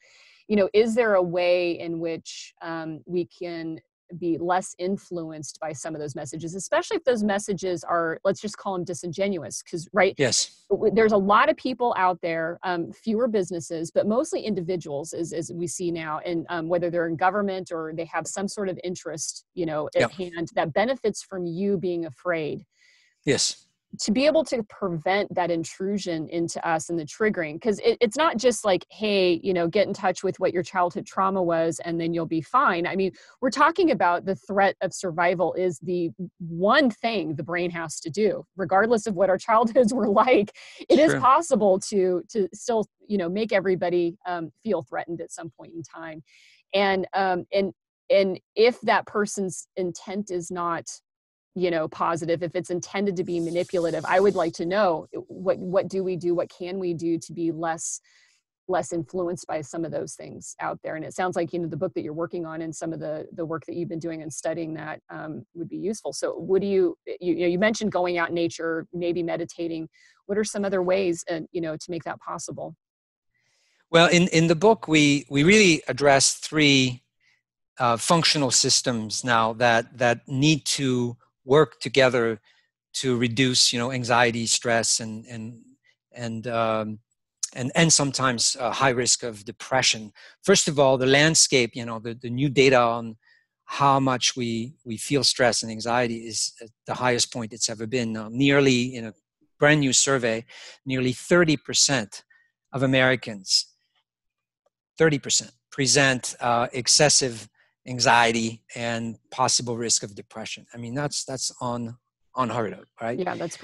Is there a way in which we can be less influenced by some of those messages, especially if those messages are, let's just call them disingenuous? Because, right? Yes. There's a lot of people out there, fewer businesses, but mostly individuals, as we see now, and whether they're in government or they have some sort of interest, at hand that benefits from you being afraid. Yes. To be able to prevent that intrusion into us and the triggering, because it's not just like, hey, get in touch with what your childhood trauma was and then you'll be fine. I mean, we're talking about the threat of survival is the one thing the brain has to do, regardless of what our childhoods were like. It is possible to still, make everybody feel threatened at some point in time. And if that person's intent is not positive, if it's intended to be manipulative, I would like to know what do we do? What can we do to be less influenced by some of those things out there? And it sounds like, the book that you're working on and some of the work that you've been doing and studying that would be useful. So what do you mentioned going out in nature, maybe meditating. What are some other ways, to make that possible? Well, in the book, we really address three functional systems now that need to work together to reduce, anxiety, stress, and sometimes high risk of depression. First of all, the landscape, the new data on how much we feel stress and anxiety is at the highest point it's ever been. Now, nearly, in a brand new survey, nearly 30% of Americans, 30% present excessive anxiety and possible risk of depression. I mean, that's unheard of, right? Yeah, that's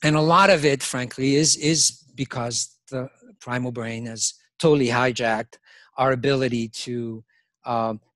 and a lot of it, frankly, is because the primal brain has totally hijacked our ability to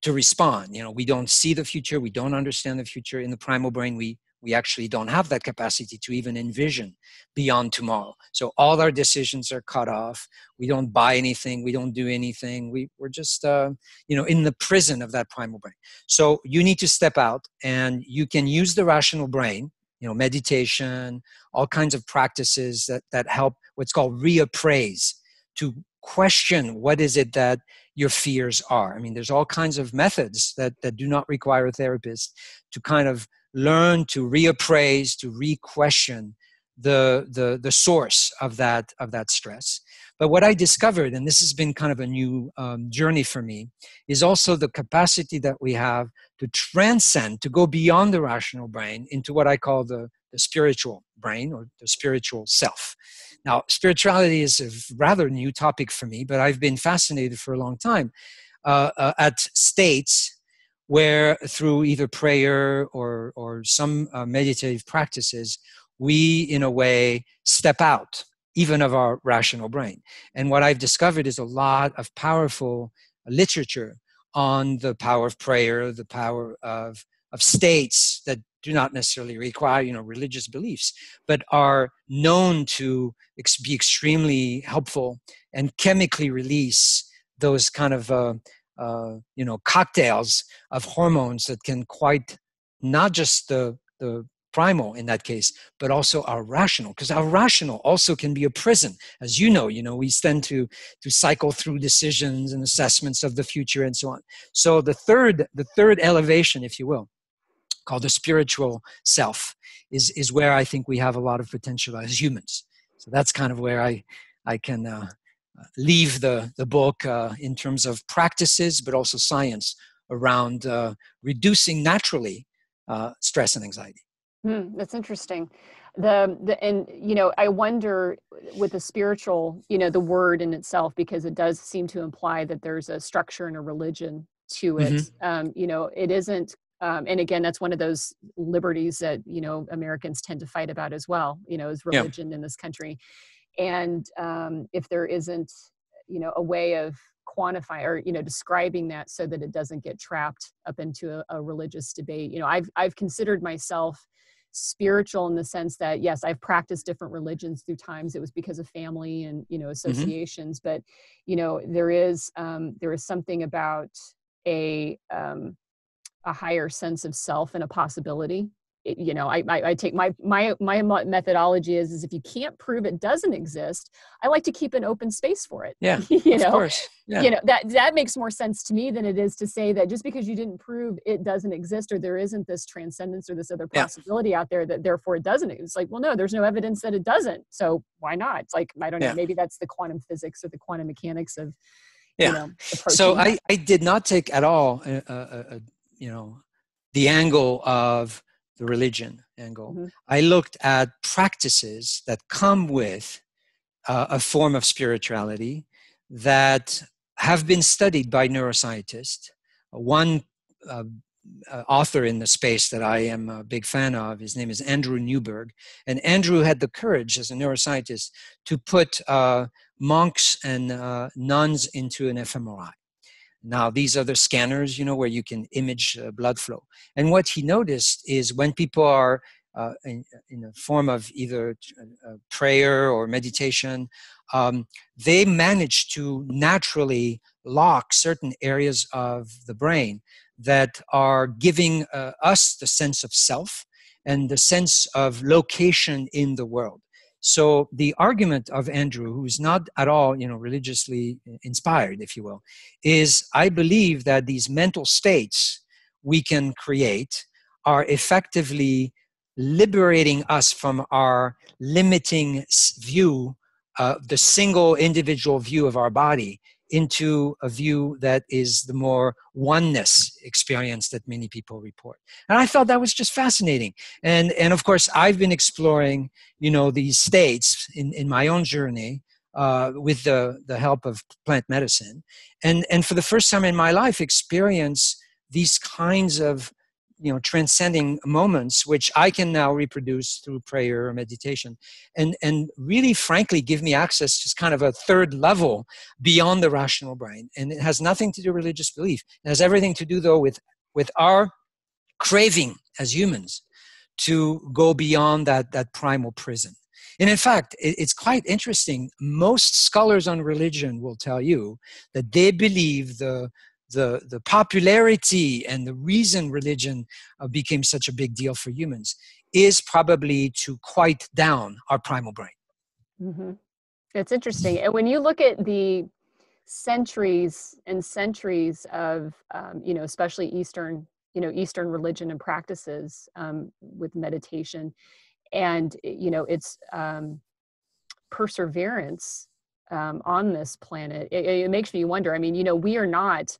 respond. We don't see the future, we don't understand the future. In the primal brain, we actually don't have that capacity to even envision beyond tomorrow. So all our decisions are cut off. We don't buy anything. We don't do anything. We're just, in the prison of that primal brain. So you need to step out, and you can use the rational brain, meditation, all kinds of practices that help what's called reappraise, to question what is it that your fears are. I mean, there's all kinds of methods that do not require a therapist to kind of learn to reappraise, to re-question the source of that stress. But what I discovered, and this has been kind of a new journey for me, is also the capacity that we have to transcend, to go beyond the rational brain into what I call the spiritual brain or the spiritual self. Now, spirituality is a rather new topic for me, but I've been fascinated for a long time at states where through either prayer or some meditative practices, we, in a way, step out even of our rational brain. And what I've discovered is a lot of powerful literature on the power of prayer, the power of states that do not necessarily require, religious beliefs, but are known to be extremely helpful and chemically release those kind of cocktails of hormones that can quite not just the primal in that case, but also our rational, because our rational also can be a prison. As you know, we tend to cycle through decisions and assessments of the future and so on. So the third elevation, if you will, called the spiritual self, is where I think we have a lot of potential as humans. So that's kind of where I can leave the book in terms of practices, but also science around reducing naturally stress and anxiety. That's interesting. I wonder with the spiritual, the word in itself, because it does seem to imply that there's a structure and a religion to it. Mm-hmm. It isn't, and again, that's one of those liberties that, Americans tend to fight about as well, is religion in this country. And if there isn't, a way of quantifying or, describing that so that it doesn't get trapped up into a religious debate. I've considered myself spiritual in the sense that, yes, I've practiced different religions through times. It was because of family and, associations, mm-hmm. But, there is something about a higher sense of self and a possibility. I take my methodology is if you can't prove it doesn't exist, I like to keep an open space for it. Yeah, of course. Yeah. That makes more sense to me than it is to say that just because you didn't prove it doesn't exist or there isn't this transcendence or this other possibility out there that therefore it doesn't. It's like, well, no, there's no evidence that it doesn't. So why not? It's like, I don't know, maybe that's the quantum physics or the quantum mechanics of, So I did not take at all, the angle of the religion angle. Mm-hmm. I looked at practices that come with a form of spirituality that have been studied by neuroscientists. One author in the space that I am a big fan of, his name is Andrew Newberg. And Andrew had the courage as a neuroscientist to put monks and nuns into an fMRI. Now, these are the scanners, where you can image blood flow. And what he noticed is when people are in a form of either prayer or meditation, they manage to naturally lock certain areas of the brain that are giving us the sense of self and the sense of location in the world. So the argument of Andrew, who is not at all, religiously inspired, if you will, is I believe that these mental states we can create are effectively liberating us from our limiting view, the single individual view of our body, into a view that is the more oneness experience that many people report. And I thought that was just fascinating. And of course, I've been exploring, these states in my own journey with the help of plant medicine. And for the first time in my life, experience these kinds of transcending moments, which I can now reproduce through prayer or meditation, and really, frankly, give me access to kind of a third level beyond the rational brain. And it has nothing to do with religious belief. It has everything to do, though, with our craving as humans to go beyond that primal prison. And in fact, it's quite interesting. Most scholars on religion will tell you that they believe the popularity and the reason religion became such a big deal for humans is probably to quiet down our primal brain. Mm-hmm. It's interesting. And when you look at the centuries and centuries of, especially Eastern religion and practices with meditation and, its perseverance on this planet, it makes me wonder. I mean, we are not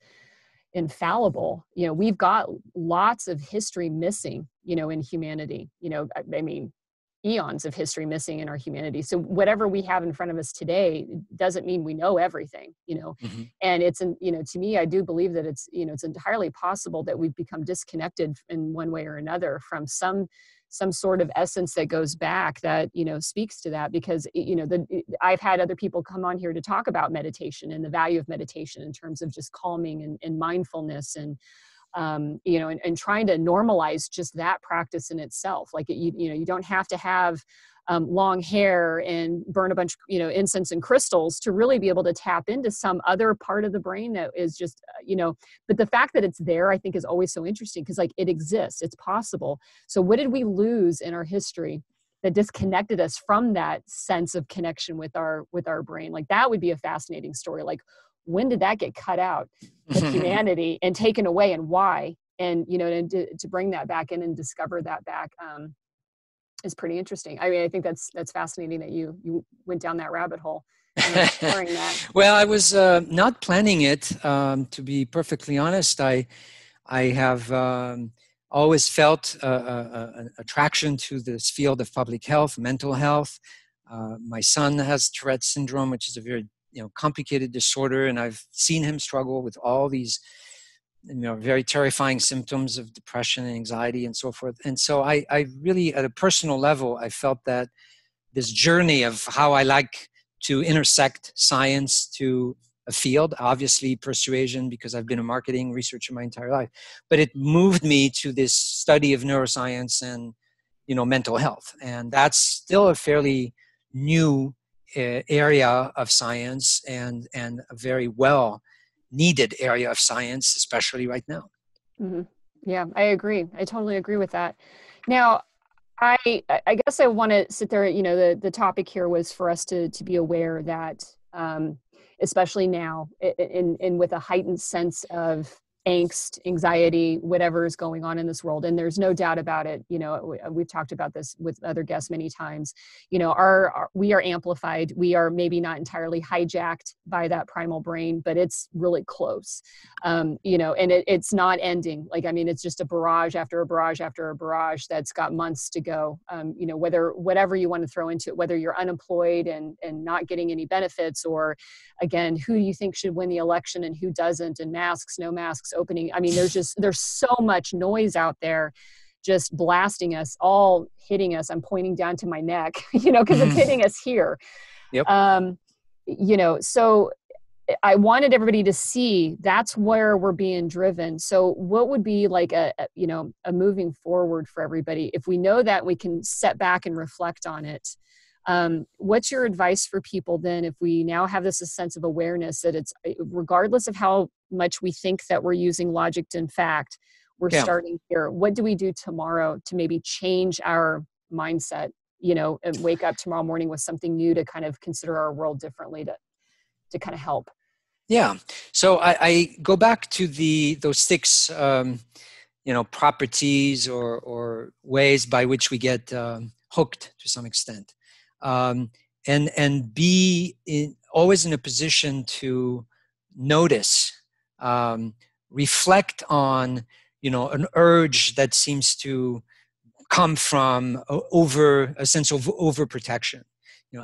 infallible. We've got lots of history missing, in humanity. I mean, eons of history missing in our humanity. So whatever we have in front of us today doesn't mean we know everything, Mm-hmm. and to me, I do believe that it's entirely possible that we've become disconnected in one way or another from some sort of essence that goes back that, speaks to that, because, I've had other people come on here to talk about meditation and the value of meditation in terms of just calming and mindfulness and, and trying to normalize just that practice in itself. Like, you don't have to have long hair and burn a bunch, incense and crystals to really be able to tap into some other part of the brain that is just, but the fact that it's there, I think, is always so interesting, because, like, it exists, it's possible. So what did we lose in our history that disconnected us from that sense of connection with our brain? Like, that would be a fascinating story. Like, when did that get cut out of humanity and taken away, and why? And, and to bring that back in and discover that back is pretty interesting. I mean, I think that's fascinating that you went down that rabbit hole and exploring that. Well, I was not planning it, to be perfectly honest. I have always felt an attraction to this field of public health, mental health. My son has Tourette's syndrome, which is a very complicated disorder, and I've seen him struggle with all these very terrifying symptoms of depression and anxiety and so forth. And so I really, at a personal level, I felt that this journey of how I like to intersect science to a field, obviously persuasion, because I've been a marketing researcher my entire life, but it moved me to this study of neuroscience and, mental health. And that's still a fairly new area of science, and a very well needed area of science, especially right now. Mm-hmm. Yeah, I agree. I totally agree with that. Now, I guess I want to sit there, the topic here was for us to be aware that, especially now, in with a heightened sense of angst, anxiety, whatever is going on in this world. And there's no doubt about it. We've talked about this with other guests many times. We are amplified. We are maybe not entirely hijacked by that primal brain, but it's really close. And it's not ending. Like, I mean, it's just a barrage after a barrage after a barrage that's got months to go. Whatever you want to throw into it, whether you're unemployed and not getting any benefits, or again, who do you think should win the election and who doesn't, and masks, no masks, opening. I mean, there's so much noise out there just blasting us, all hitting us. I'm pointing down to my neck, because it's hitting us here. Yep. So I wanted everybody to see that's where we're being driven. So what would be like a moving forward for everybody? If we know that, we can set back and reflect on it. What's your advice for people then, if we now have this sense of awareness that it's, regardless of how much we think that we're using logic and fact, we're starting here. What do we do tomorrow to maybe change our mindset, and wake up tomorrow morning with something new to kind of consider our world differently to kind of help? Yeah. So I go back to those 6, properties or ways by which we get hooked to some extent. And be always in a position to notice, reflect on, an urge that seems to come from a sense of overprotection.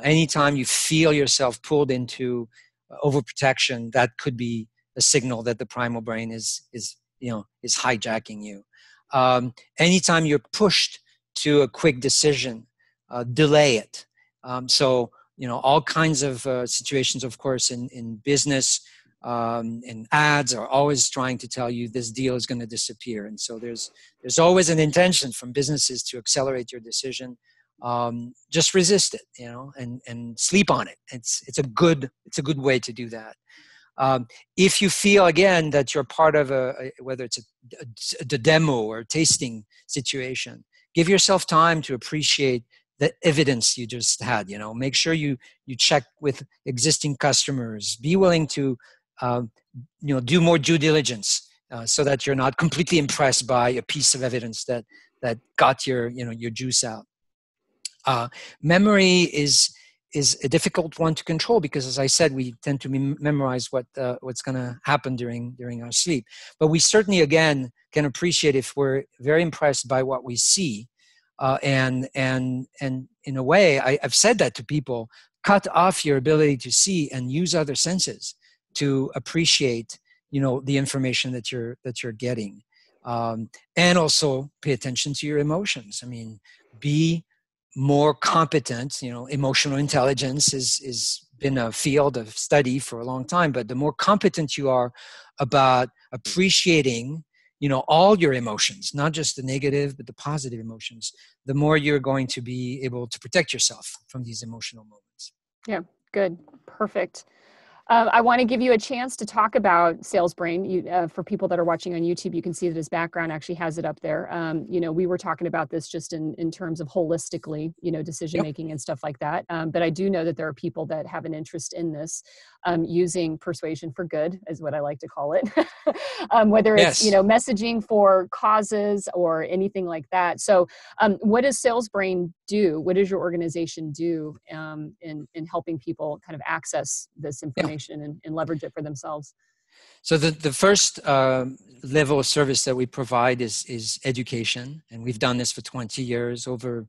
Anytime you feel yourself pulled into overprotection, that could be a signal that the primal brain is hijacking you. Anytime you're pushed to a quick decision, delay it. So, all kinds of situations, of course, in business, and ads are always trying to tell you this deal is going to disappear. And so there's always an intention from businesses to accelerate your decision. Just resist it, and sleep on it. It's a good way to do that. If you feel, again, that you're part of whether it's a demo or a tasting situation, give yourself time to appreciate the evidence you just had. Make sure you check with existing customers. Be willing to do more due diligence, so that you're not completely impressed by a piece of evidence that got your juice out. Memory is is a difficult one to control because, as I said, we tend to memorize what's going to happen during our sleep. But we certainly, again, can appreciate if we're very impressed by what we see. And in a way, I've said that to people: cut off your ability to see and use other senses to appreciate, the information that you're getting, and also pay attention to your emotions. I mean, be more competent. Emotional intelligence is been a field of study for a long time, but the more competent you are about appreciating all your emotions, not just the negative but the positive emotions, the more you're going to be able to protect yourself from these emotional moments. Yeah, good. Perfect. I want to give you a chance to talk about Sales Brain. For people that are watching on YouTube, you can see that his background actually has it up there. We were talking about this just in terms of holistically, decision making and stuff like that. But I do know that there are people that have an interest in this, using persuasion for good, is what I like to call it. Whether it's messaging for causes or anything like that. So, what does Sales Brain do? What does your organization do in helping people kind of access this information and leverage it for themselves? So the first level of service that we provide is education, and we've done this for 20 years. Over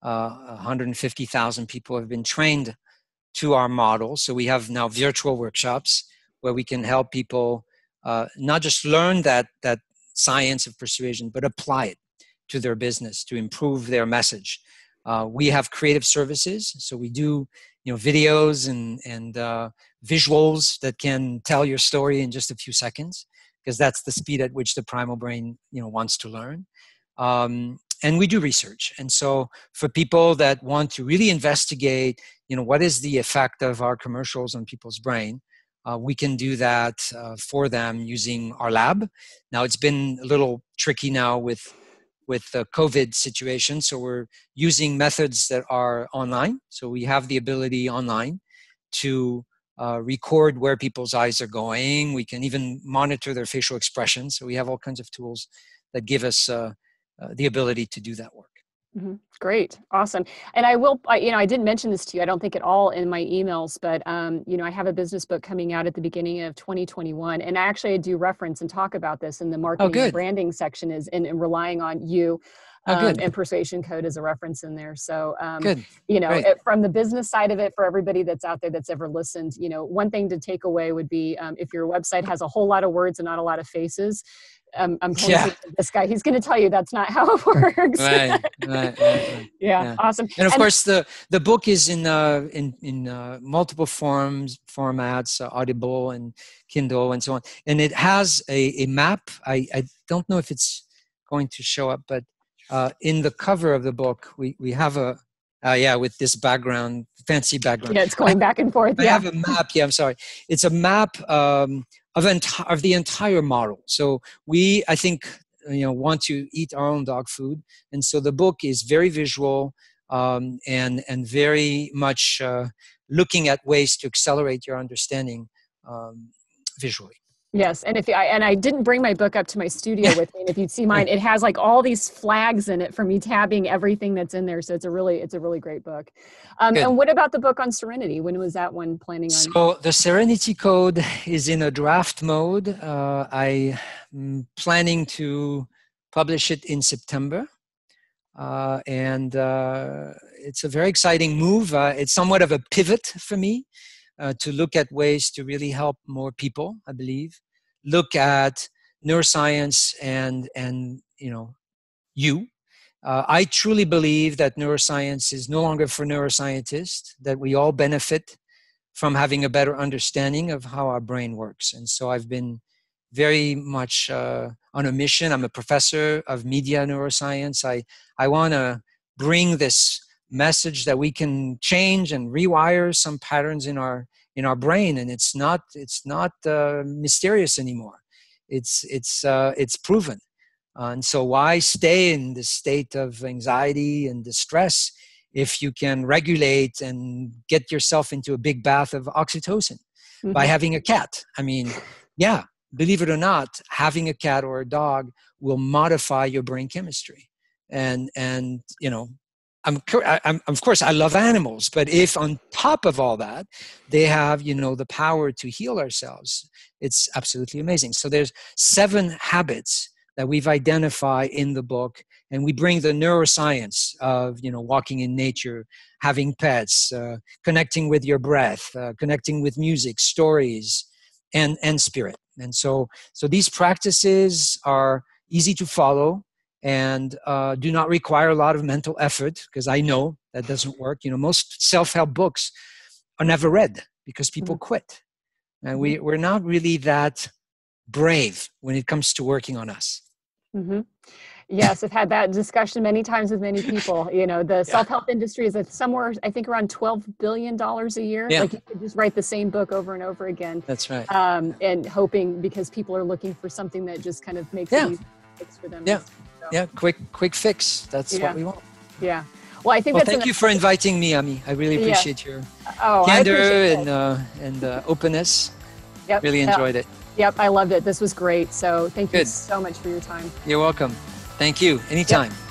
150,000 people have been trained to our model. So we have now virtual workshops where we can help people not just learn that science of persuasion, but apply it to their business to improve their message. We have creative services, so we do videos and visuals that can tell your story in just a few seconds, because that's the speed at which the primal brain wants to learn. And we do research. And so for people that want to really investigate, what is the effect of our commercials on people's brain, we can do that for them using our lab. Now, it's been a little tricky now with the COVID situation. So we're using methods that are online. So we have the ability online to record where people's eyes are going. We can even monitor their facial expressions. So we have all kinds of tools that give us the ability to do that work. Mm-hmm. Great. Awesome. And I didn't mention this to you, I don't think at all in my emails, but, I have a business book coming out at the beginning of 2021. And I do reference and talk about this in the marketing and branding section and relying on you. And Persuasion Code is a reference in there. So, from the business side of it, for everybody that's out there that's ever listened, one thing to take away would be if your website has a whole lot of words and not a lot of faces, I'm pointing to this guy. He's going to tell you that's not how it works. Right. Yeah, awesome. And of course, the book is in multiple formats, Audible and Kindle and so on. And it has a map. I don't know if it's going to show up, but in the cover of the book, we have with this background, fancy background. Yeah, it's going back and forth. I have a map. Yeah, I'm sorry. It's a map of the entire model. So I think, want to eat our own dog food. And so the book is very visual and very much looking at ways to accelerate your understanding visually. Yes, and I didn't bring my book up to my studio with me. And if you'd see mine, it has like all these flags in it for me tabbing everything that's in there. So it's a really great book. And what about the book on Serenity? When was that one planning on? So the Serenity Code is in a draft mode. I'm planning to publish it in September. And it's a very exciting move. It's somewhat of a pivot for me. To look at ways to really help more people, I believe. Look at neuroscience and you. I truly believe that neuroscience is no longer for neuroscientists, that we all benefit from having a better understanding of how our brain works. And so I've been very much on a mission. I'm a professor of media neuroscience. I want to bring this message that we can change and rewire some patterns in our brain, and it's not mysterious anymore. It's proven, and so why stay in this state of anxiety and distress if you can regulate and get yourself into a big bath of oxytocin by having a cat? I mean, believe it or not, having a cat or a dog will modify your brain chemistry, and of course, I love animals, but if on top of all that, they have, the power to heal ourselves, it's absolutely amazing. So there's 7 habits that we've identified in the book, and we bring the neuroscience of, walking in nature, having pets, connecting with your breath, connecting with music, stories, and spirit. And so these practices are easy to follow and do not require a lot of mental effort, because I know that doesn't work. Most self-help books are never read because people quit. And we're not really that brave when it comes to working on us. Mm-hmm. Yes, I've had that discussion many times with many people. The self-help industry is at somewhere, I think, around $12 billion a year. Yeah. Like, you could just write the same book over and over again. That's right. And hoping, because people are looking for something that just kind of makes it easy for them. Yeah. So. Yeah. Quick fix. That's what we want. Yeah. Well, I think thank you for inviting me, Ameé. I really appreciate your candor and openness. Yep. Really enjoyed it. Yep, I loved it. This was great. So thank you so much for your time. You're welcome. Thank you. Anytime. Yep.